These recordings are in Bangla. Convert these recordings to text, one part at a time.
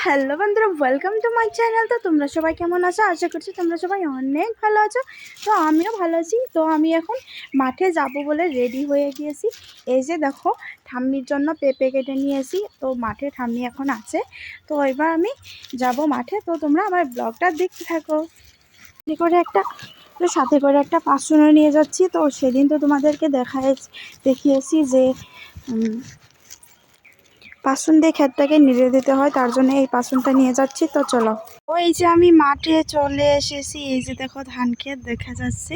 হ্যালো বন্ধুরা, ওয়েলকাম টু মাই চ্যানেল। তো তোমরা সবাই কেমন আছো? আশা করছি তোমরা সবাই অনেক ভালো আছো। তো আমিও ভালো আছি। তো আমি এখন মাঠে যাব বলে রেডি হয়ে গিয়েছি। এই যে দেখো, ঠাম্মির জন্য পেঁপে কেটে নিয়েছি। তো মাঠে ঠাম্মি এখন আছে। তো এবার আমি যাব মাঠে। তো তোমরা আমার ব্লগটা দেখতে থাকো। সাথে করে একটা পাঁচশোনা নিয়ে যাচ্ছি। তো সেদিন তো তোমাদেরকে দেখিয়েছি যে পাসুন দিয়ে ক্ষেতটাকে নিড়ে দিতে হয়, তার জন্য এই পাসুনটা নিয়ে যাচ্ছি। তো চলো, ওই যে আমি মাঠে চলে এসেছি। এই যে দেখো ধান ক্ষেত দেখা যাচ্ছে,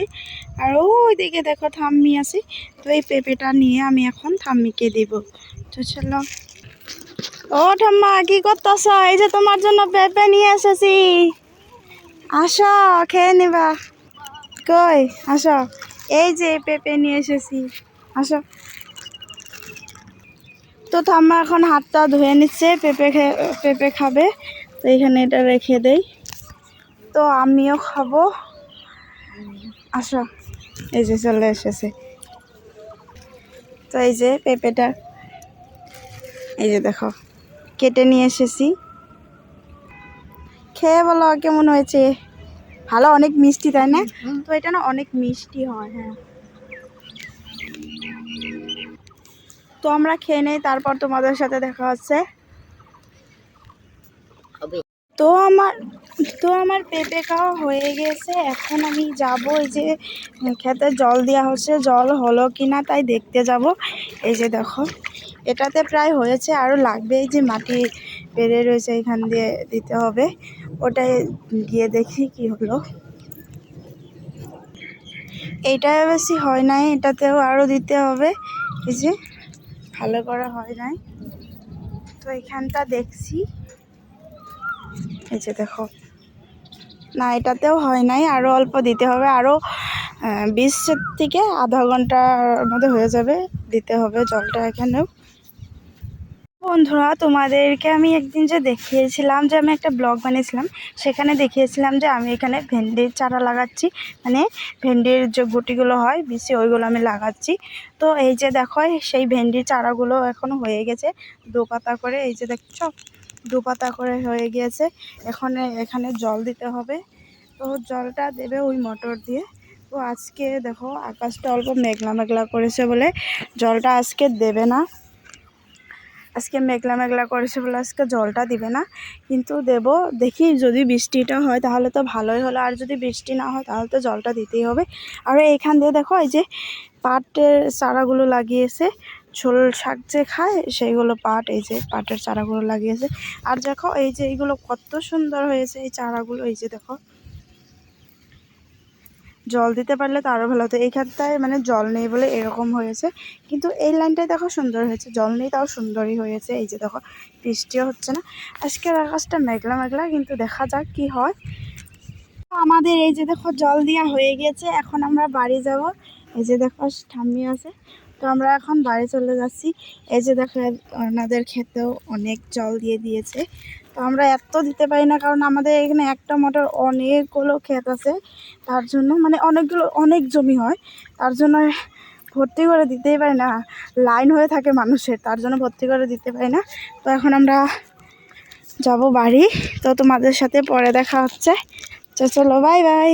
আর ওইদিকে দেখো ঠাম্মি আছে। তো এই পেঁপেটা নিয়ে আমি এখন ঠাম্মিকে দেব। তো চলো। ও ঠাম্মা, কি করতেছ? এই যে তোমার জন্য পেঁপে নিয়ে এসেছি, আসো খেয়ে নিবা। কই আসো, এই যে পেঁপে নিয়ে এসেছি, আসো। তো ঠাম্মা এখন হাতটা ধুয়ে নিচ্ছে, পেঁপে খাবে। তো এখানে এটা রেখে দেই, তো আমিও খাবো। আসো, এই যে চলে এসেছে। তো এই যে পেঁপেটা, এই যে দেখো কেটে নিয়ে এসেছি। খেয়ে বলো কেমন হয়েছে। ভালো, অনেক মিষ্টি তাই না? তো এটা না অনেক মিষ্টি হয়। হ্যাঁ, তো আমরা খেয়ে নেই, তারপর তোমাদের সাথে দেখা হচ্ছে। তো আমার পেঁপে খাওয়া হয়ে গেছে। এখন আমি যাব, এই যে খেতে জল দেওয়া হচ্ছে, জল হলো কিনা তাই দেখতে যাব। এই যে দেখো, এটাতে প্রায় হয়েছে, আরও লাগবে। এই যে মাটি বেড়ে রয়েছে, এখান দিয়ে দিতে হবে। ওটাই গিয়ে দেখি কি হলো। এইটা বেশি হয় নাই, এটাতেও আরও দিতে হবে। এই যে ভালো করা হয় নাই, তো এখানটা দেখছি। এই যে দেখো, না এটাতেও হয় নাই, আরও অল্প দিতে হবে। আরও 20 থেকে আধা ঘন্টার মধ্যে হয়ে যাবে, দিতে হবে জলটা এখানেও। বন্ধুরা, তোমাদেরকে আমি একদিন যে দেখিয়েছিলাম, যে আমি একটা ব্লগ বানিয়েছিলাম, সেখানে দেখিয়েছিলাম যে আমি এখানে ভেন্ডির চারা লাগাচ্ছি। মানে ভেন্ডির যে গুটিগুলো হয় বেশি, ওইগুলো আমি লাগাচ্ছি। তো এই যে দেখো, সেই ভেন্ডির চারাগুলো এখন হয়ে গেছে 2 পাতা করে। এই যে দেখছো, 2 পাতা করে হয়ে গিয়েছে। এখানে জল দিতে হবে। তো জলটা দেবে ওই মোটর দিয়ে। তো আজকে দেখো আকাশটা অল্প মেঘলা মেঘলা করেছে বলে জলটা আজকে দেবে না। আজকে মেঘলা করেছে বলে আজকে জলটা দিবে না, কিন্তু দেব। দেখি যদি বৃষ্টিটা হয় তাহলে তো ভালোই হলো, আর যদি বৃষ্টি না হয় তাহলে তো জলটা দিতেই হবে। আর এইখান দিয়ে দেখো, এই যে পাটের চারাগুলো লাগিয়েছে। ঝোল শাক যে খায় সেইগুলো পাট, এই যে পাটের চারাগুলো লাগিয়েছে। আর দেখো এই যে এইগুলো কত সুন্দর হয়েছে এই চারাগুলো। এই যে দেখো, জল দিতে পারলে তো আরও ভালো হতো। এইখানটায় মানে জল নেই বলে এরকম হয়েছে, কিন্তু এই লাইনটায় দেখো সুন্দর হয়েছে। জল নেই তাও সুন্দরই হয়েছে। এই যে দেখো, বৃষ্টিও হচ্ছে না। আজকের আকাশটা মেঘলা, কিন্তু দেখা যাক কি হয়। আমাদের এই যে দেখো জল দেওয়া হয়ে গেছে, এখন আমরা বাড়ি যাব। এই যে দেখো ঠাম্মি আছে, তো আমরা এখন বাড়ি চলে যাচ্ছি। এই যে দেখো, ওনাদের ক্ষেতেও অনেক জল দিয়ে দিয়েছে। তো আমরা এত দিতে পারি না, কারণ আমাদের এখানে একটা মোটর অনেকগুলো ক্ষেত আছে, তার জন্য মানে অনেক জমি হয়, তার জন্য ভর্তি করে দিতেই পারি না। লাইন হয়ে থাকে মানুষের, তার জন্য ভর্তি করে দিতে পারি না। তো এখন আমরা যাব বাড়ি। তো তোমাদের সাথে পরে দেখা হচ্ছে। চলো, বাই বাই।